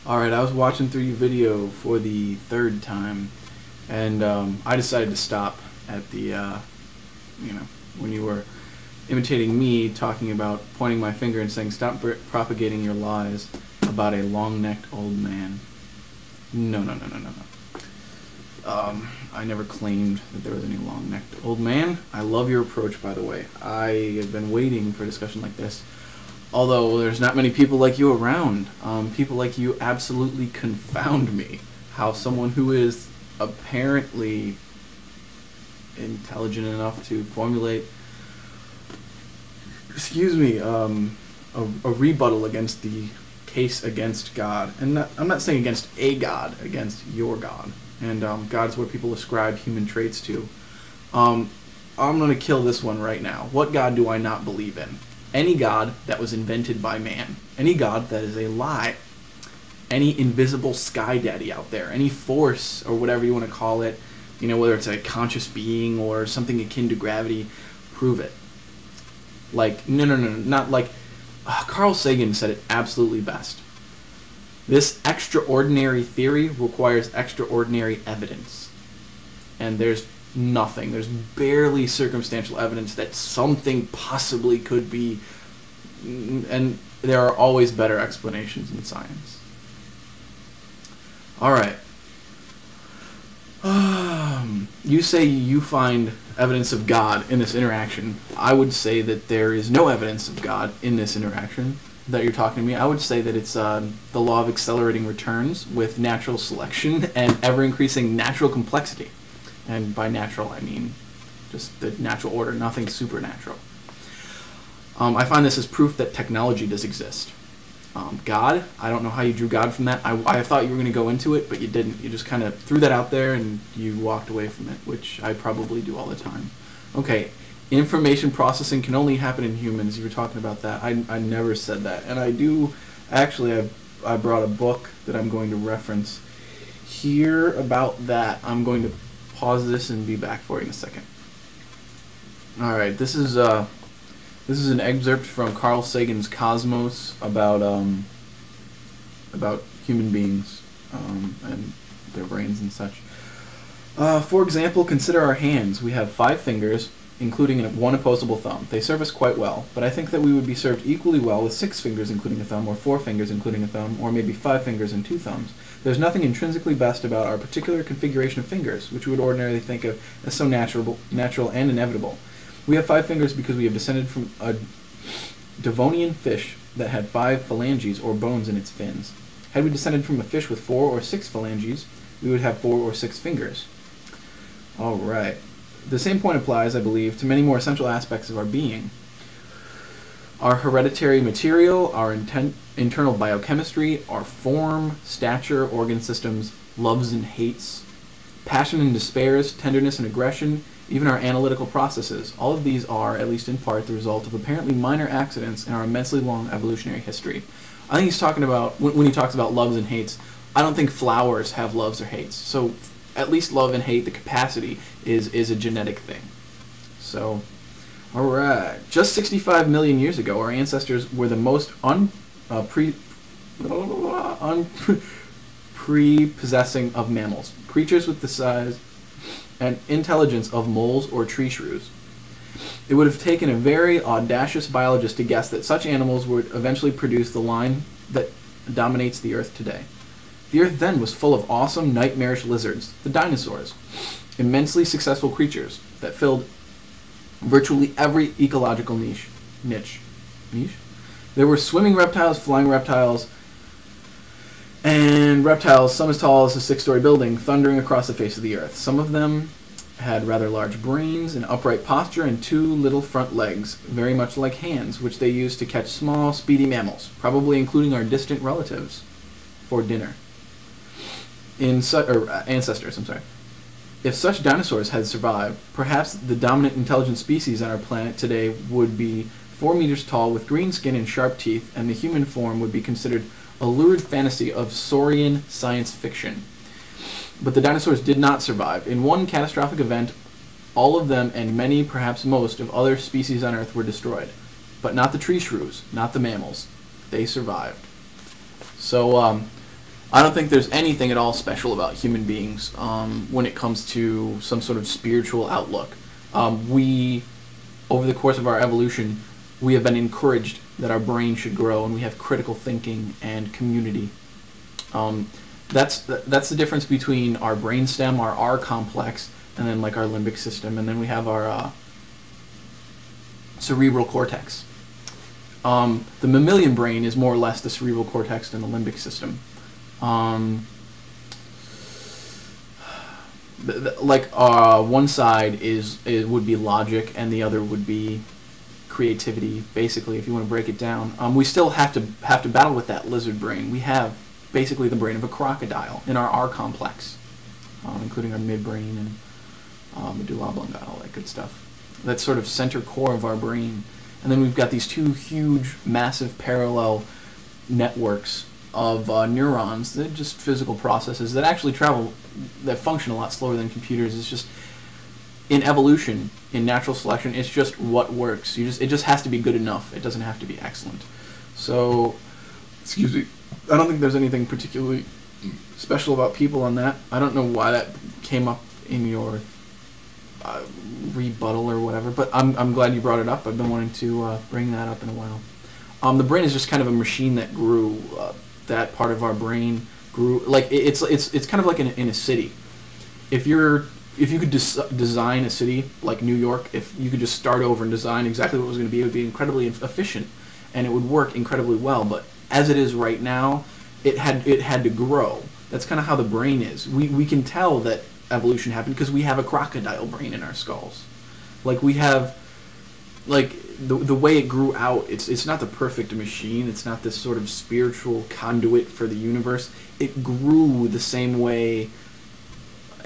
Alright, I was watching through your video for the third time, and I decided to stop at the, when you were imitating me, talking about pointing my finger and saying, "Stop propagating your lies about a long-necked old man." No. I never claimed that there was any long-necked old man. I love your approach, by the way. I have been waiting for a discussion like this. Although there's not many people like you around. People like you absolutely confound me. How someone who is apparently intelligent enough to formulate, a rebuttal against the case against God. And I'm not saying against a God, against your God. And God's what people ascribe human traits to. I'm going to kill this one right now. What God do I not believe in? Any God that was invented by man. Any God that is a lie. Any invisible sky daddy out there. Any force, or whatever you want to call it. You know, whether it's a conscious being or something akin to gravity. Prove it. Like, no, not like... Carl Sagan said it absolutely best. This extraordinary theory requires extraordinary evidence. And there's nothing. There's barely circumstantial evidence that something possibly could be, and there are always better explanations in science. Alright. You say you find evidence of God in this interaction. I would say that there is no evidence of God in this interaction that you're talking to me. I would say that it's the law of accelerating returns with natural selection and ever-increasing natural complexity. And by natural, I mean just the natural order, nothing supernatural. I find this as proof that technology does exist. God, I don't know how you drew God from that. I thought you were going to go into it, but you didn't. You just kind of threw that out there and you walked away from it, which I probably do all the time. Okay, information processing can only happen in humans. You were talking about that. I never said that. And I do, actually, I brought a book that I'm going to reference here about that. I'm going to pause this and be back for you in a second. Alright, this is an excerpt from Carl Sagan's Cosmos about human beings and their brains and such. For example, consider our hands. We have 5 fingers, including one opposable thumb. They serve us quite well, but I think that we would be served equally well with 6 fingers including a thumb, or 4 fingers including a thumb, or maybe 5 fingers and 2 thumbs. There's nothing intrinsically best about our particular configuration of fingers, which we would ordinarily think of as so natural and inevitable. We have 5 fingers because we have descended from a Devonian fish that had 5 phalanges or bones in its fins. Had we descended from a fish with 4 or 6 phalanges, we would have 4 or 6 fingers. Alright. The same point applies, I believe, to many more essential aspects of our being. Our hereditary material, our internal biochemistry, our form, stature, organ systems, loves and hates, passion and despairs, tenderness and aggression, even our analytical processes. All of these are, at least in part, the result of apparently minor accidents in our immensely long evolutionary history. I think he's talking about, when he talks about loves and hates, I don't think flowers have loves or hates. So at least love and hate, the capacity, is a genetic thing. So, alright. Just 65 million years ago, our ancestors were the most prepossessing of mammals. Creatures with the size and intelligence of moles or tree shrews. It would have taken a very audacious biologist to guess that such animals would eventually produce the line that dominates the Earth today. The Earth then was full of awesome, nightmarish lizards, the dinosaurs, immensely successful creatures that filled virtually every ecological niche. There were swimming reptiles, flying reptiles, and reptiles, some as tall as a 6-story building, thundering across the face of the earth. Some of them had rather large brains, an upright posture, and 2 little front legs, very much like hands, which they used to catch small, speedy mammals, probably including our distant relatives, for dinner. Ancestors, I'm sorry. If such dinosaurs had survived, perhaps the dominant intelligent species on our planet today would be 4 meters tall with green skin and sharp teeth, and the human form would be considered a lurid fantasy of saurian science fiction. But the dinosaurs did not survive. In one catastrophic event, all of them and many, perhaps most, of other species on Earth were destroyed. But not the tree shrews, not the mammals. They survived. So, I don't think there's anything at all special about human beings when it comes to some sort of spiritual outlook. We, over the course of our evolution, we have been encouraged that our brain should grow, and we have critical thinking and community. That's the difference between our brainstem, our R complex, and then like our limbic system, and then we have our cerebral cortex. The mammalian brain is more or less the cerebral cortex than the limbic system. One side would be logic, and the other would be creativity. Basically, if you want to break it down, we still have to battle with that lizard brain. We have basically the brain of a crocodile in our R complex, including our midbrain and medulla oblongata, all that good stuff. That sort of center core of our brain. And then we've got these two huge, massive parallel networks of neurons, that just physical processes that actually that function a lot slower than computers. It's just, in evolution, in natural selection, it's just what works. It just has to be good enough. It doesn't have to be excellent. So, excuse me, I don't think there's anything particularly special about people on that. I don't know why that came up in your rebuttal or whatever, but I'm glad you brought it up. I've been wanting to bring that up in a while. The brain is just kind of a machine that grew. That part of our brain grew, like it's kind of like in a city. If you could design a city like New York, if you could just start over and design exactly what it was going to be, it would be incredibly efficient and it would work incredibly well. But as it is right now, it had to grow. That's kind of how the brain is. We can tell that evolution happened because we have a crocodile brain in our skulls. Like we have, like the way it grew out, it's not the perfect machine. It's not this sort of spiritual conduit for the universe. It grew the same way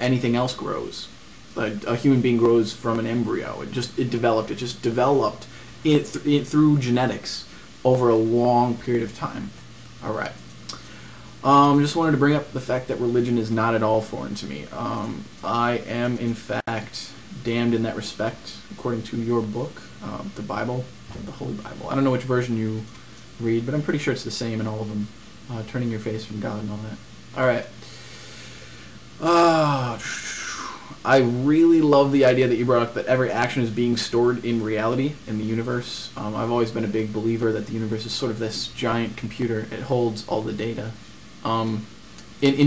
anything else grows. A human being grows from an embryo. It just developed through genetics over a long period of time. All right. Just wanted to bring up the fact that religion is not at all foreign to me. I am, in fact, damned in that respect, according to your book, the Bible, the Holy Bible. I don't know which version you read, but I'm pretty sure it's the same in all of them. Turning your face from God and all that. All right. I really love the idea that you brought up that every action is being stored in reality, in the universe. I've always been a big believer that the universe is sort of this giant computer. It holds all the data. In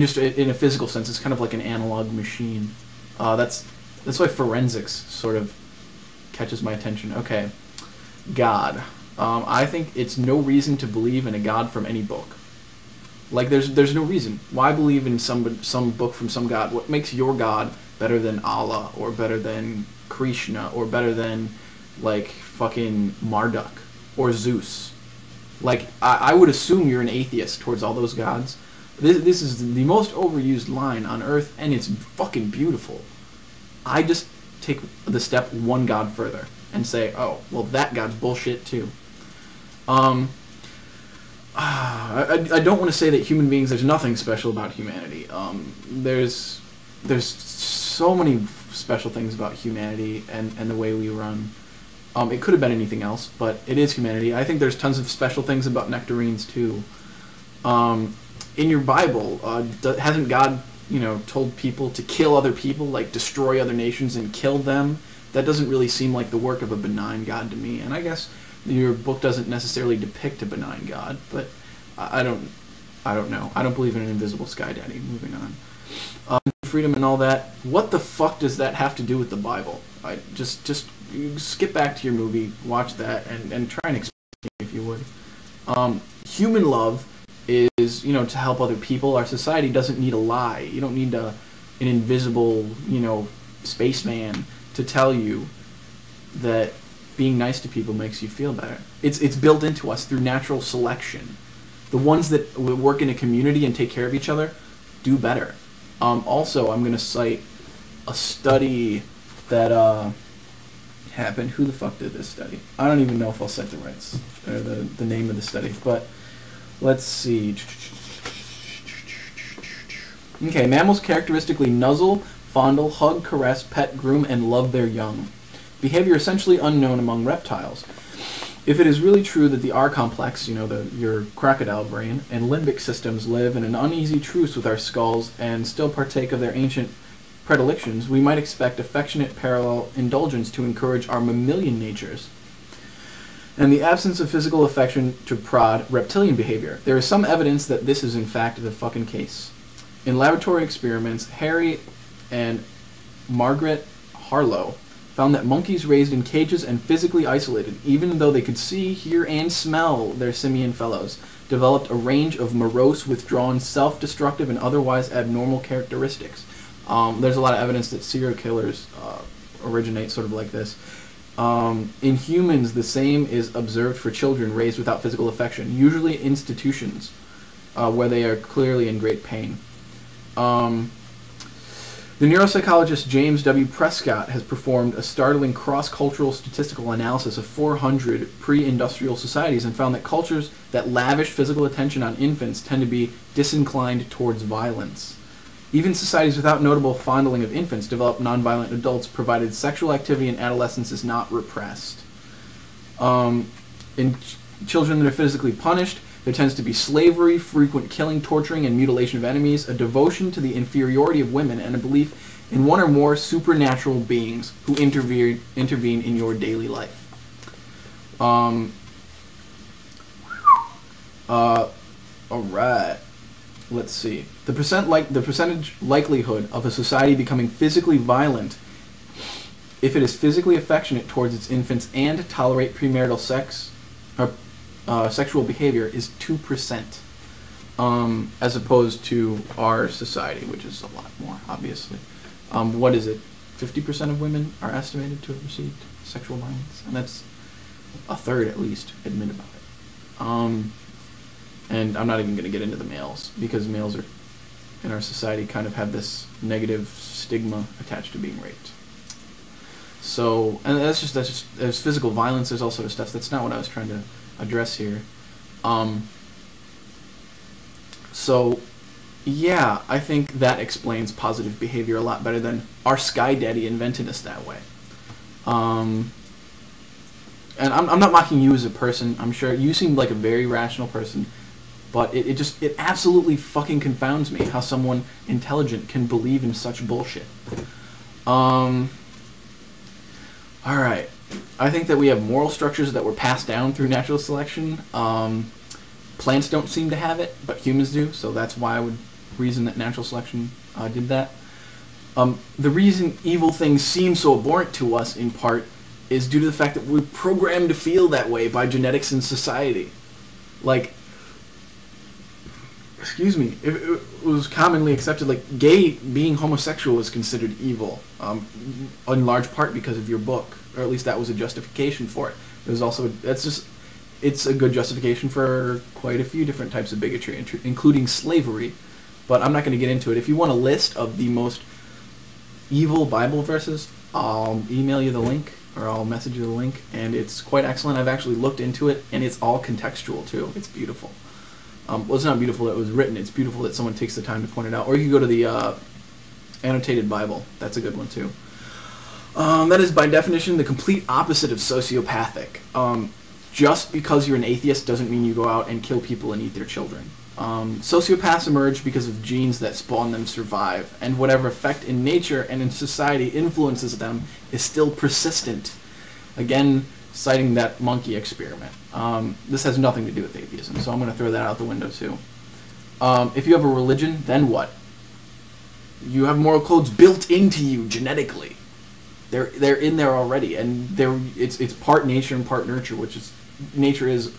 a physical sense, it's kind of like an analog machine. That's why forensics sort of catches my attention. Okay, God. I think it's no reason to believe in a God from any book. Like there's no reason. Why believe in some book from some God? What makes your God better than Allah or better than Krishna or better than like fucking Marduk or Zeus? Like I would assume you're an atheist towards all those gods. This is the most overused line on earth, and it's fucking beautiful. I just take the step one God further and say, oh, well, that God's bullshit too. I don't want to say that human beings, there's nothing special about humanity. There's so many special things about humanity and the way we run. It could have been anything else, but it is humanity. I think there's tons of special things about nectarines too. In your Bible, hasn't God, told people to kill other people, like destroy other nations and kill them? That doesn't really seem like the work of a benign God to me. And I guess your book doesn't necessarily depict a benign God, but I don't know. I don't believe in an invisible sky daddy. Moving on. Freedom and all that. What the fuck does that have to do with the Bible? Just skip back to your movie, watch that, and try and explain it if you would. Human love is, to help other people. Our society doesn't need a lie. You don't need an invisible, spaceman to tell you that being nice to people makes you feel better. It's built into us through natural selection. The ones that work in a community and take care of each other do better. Also, I'm going to cite a study that happened. Who the fuck did this study? I don't even know if I'll cite the rights or the name of the study, but let's see. Okay, mammals characteristically nuzzle, fondle, hug, caress, pet, groom, and love their young. Behavior essentially unknown among reptiles. If it is really true that the R complex, your crocodile brain, and limbic systems live in an uneasy truce with our skulls and still partake of their ancient predilections, we might expect affectionate parallel indulgence to encourage our mammalian natures, and the absence of physical affection to prod reptilian behavior. There is some evidence that this is in fact the fucking case. In laboratory experiments, Harry and Margaret Harlow found that monkeys raised in cages and physically isolated, even though they could see, hear, and smell their simian fellows, developed a range of morose, withdrawn, self-destructive, and otherwise abnormal characteristics. There's a lot of evidence that serial killers originate sort of like this. In humans, the same is observed for children raised without physical affection, usually institutions where they are clearly in great pain. The neuropsychologist James W. Prescott has performed a startling cross-cultural statistical analysis of 400 pre-industrial societies and found that cultures that lavish physical attention on infants tend to be disinclined towards violence. Even societies without notable fondling of infants develop nonviolent adults, provided sexual activity in adolescence is not repressed. In children that are physically punished, there tends to be slavery, frequent killing, torturing, and mutilation of enemies, a devotion to the inferiority of women, and a belief in one or more supernatural beings who intervene in your daily life. Alright. Let's see. The percentage likelihood of a society becoming physically violent if it is physically affectionate towards its infants and tolerate premarital sex or sexual behavior is 2%, as opposed to our society, which is a lot more, obviously. What is it? 50% of women are estimated to have received sexual violence, and that's a third at least admit about it. And I'm not even going to get into the males, because males are, in our society, kind of have this negative stigma attached to being raped. So, and that's just there's physical violence. There's all sort of stuff. That's not what I was trying to address here. So, yeah, I think that explains positive behavior a lot better than our Sky Daddy invented us that way. And I'm not mocking you as a person. I'm sure you seem like a very rational person. But it absolutely fucking confounds me how someone intelligent can believe in such bullshit. Alright. I think that we have moral structures that were passed down through natural selection. Plants don't seem to have it, but humans do, so that's why I would reason that natural selection did that. The reason evil things seem so abhorrent to us, in part, is due to the fact that we're programmed to feel that way by genetics and society. Like, excuse me, it was commonly accepted, like, being homosexual was considered evil, in large part because of your book, or at least that was a justification for it. There's also, it's a good justification for quite a few different types of bigotry, including slavery, but I'm not going to get into it. If you want a list of the most evil Bible verses, I'll email you the link, or I'll message you the link, and it's quite excellent. I've actually looked into it, and it's all contextual, too. It's beautiful. Well, it's not beautiful that it was written. It's beautiful that someone takes the time to point it out. Or you can go to the annotated Bible. That's a good one, too. That is, by definition, the complete opposite of sociopathic. Just because you're an atheist doesn't mean you go out and kill people and eat their children. Sociopaths emerge because of genes that spawn them survive, and whatever effect in nature and in society influences them is still persistent. Again, citing that monkey experiment. This has nothing to do with atheism, so I'm going to throw that out the window too. If you have a religion, then what? You have moral codes built into you genetically. They're in there already, and it's part nature and part nurture, which is, nature is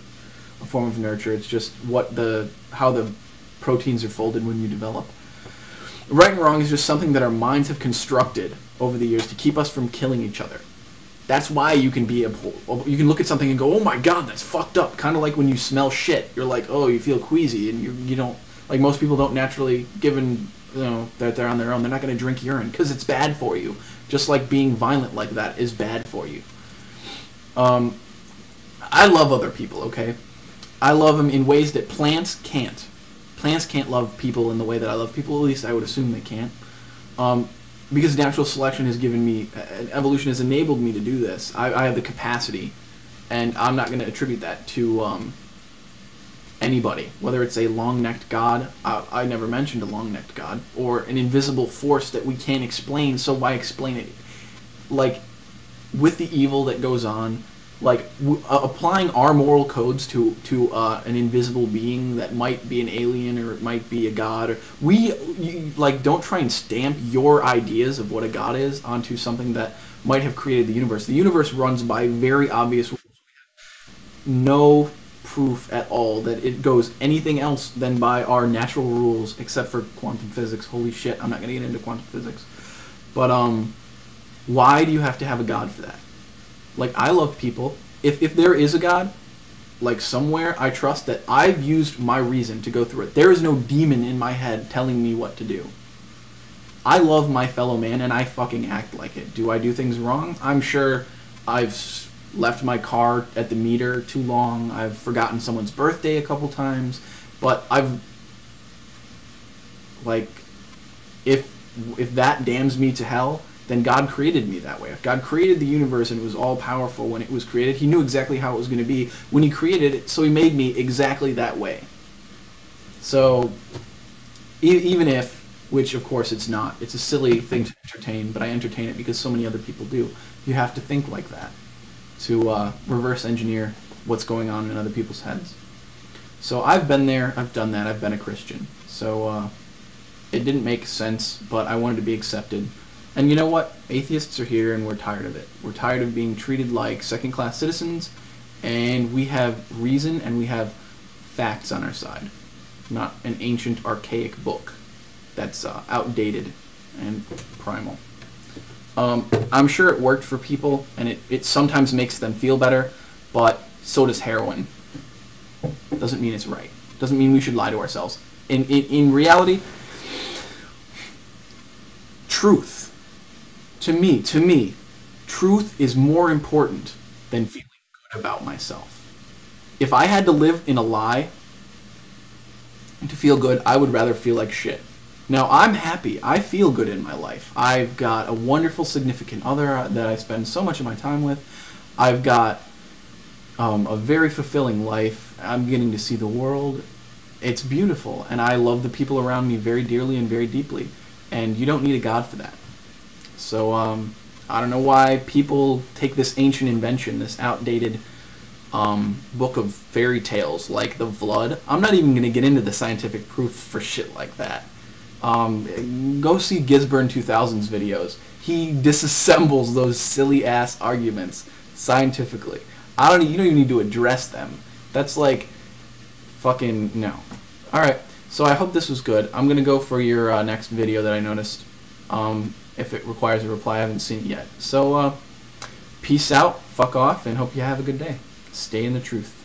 a form of nurture. It's just how the proteins are folded when you develop. Right and wrong is just something that our minds have constructed over the years to keep us from killing each other. That's why you can look at something and go, oh my god, that's fucked up. Kind of like when you smell shit. You're like, oh, you feel queasy, and you don't, like, most people don't naturally, given, that they're on their own, they're not going to drink urine because it's bad for you. Just like being violent like that is bad for you. I love other people, okay? I love them in ways that plants can't. Plants can't love people in the way that I love people, at least I would assume they can't. Because natural selection has given me, evolution has enabled me to do this. I have the capacity and I'm not going to attribute that to anybody, whether it's a long-necked god, I never mentioned a long-necked god, or an invisible force that we can't explain, so why explain it? Like, with the evil that goes on, like, applying our moral codes to an invisible being that might be an alien, or it might be a god, or like, don't try and stamp your ideas of what a god is onto something that might have created the universe. The universe runs by very obvious rules. No proof at all that it goes anything else than by our natural rules, except for quantum physics. Holy shit, I'm not going to get into quantum physics. But why do you have to have a god for that? Like, I love people. If there is a god, like, somewhere, I trust that I've used my reason to go through it. There is no demon in my head telling me what to do. I love my fellow man, and I fucking act like it. Do I do things wrong? I'm sure I've left my car at the meter too long. I've forgotten someone's birthday a couple times. But like, if that damns me to hell, then God created me that way. If God created the universe and it was all powerful when it was created, he knew exactly how it was going to be when he created it, so he made me exactly that way. So, even if, which of course it's not, it's a silly thing to entertain, but I entertain it because so many other people do, you have to think like that to reverse engineer what's going on in other people's heads. So I've been there, I've done that, I've been a Christian. So it didn't make sense, but I wanted to be accepted. And you know what? Atheists are here and we're tired of it. We're tired of being treated like second-class citizens, and we have reason and we have facts on our side, not an ancient, archaic book that's outdated and primal. I'm sure it worked for people, and it sometimes makes them feel better, but so does heroin. Doesn't mean it's right. Doesn't mean we should lie to ourselves. In reality, truth, to me, truth is more important than feeling good about myself. If I had to live in a lie to feel good, I would rather feel like shit. Now, I'm happy. I feel good in my life. I've got a wonderful significant other that I spend so much of my time with. I've got a very fulfilling life. I'm getting to see the world. It's beautiful, and I love the people around me very dearly and very deeply. And you don't need a god for that. So, I don't know why people take this ancient invention, this outdated book of fairy tales like the Flood. I'm not even going to get into the scientific proof for shit like that. Go see Gisborne 2000's videos. He disassembles those silly ass arguments scientifically. You don't even need to address them. That's like fucking no. Alright, so I hope this was good. I'm gonna go for your next video that I noticed. If it requires a reply, I haven't seen it yet. So peace out, fuck off, and hope you have a good day. Stay in the truth.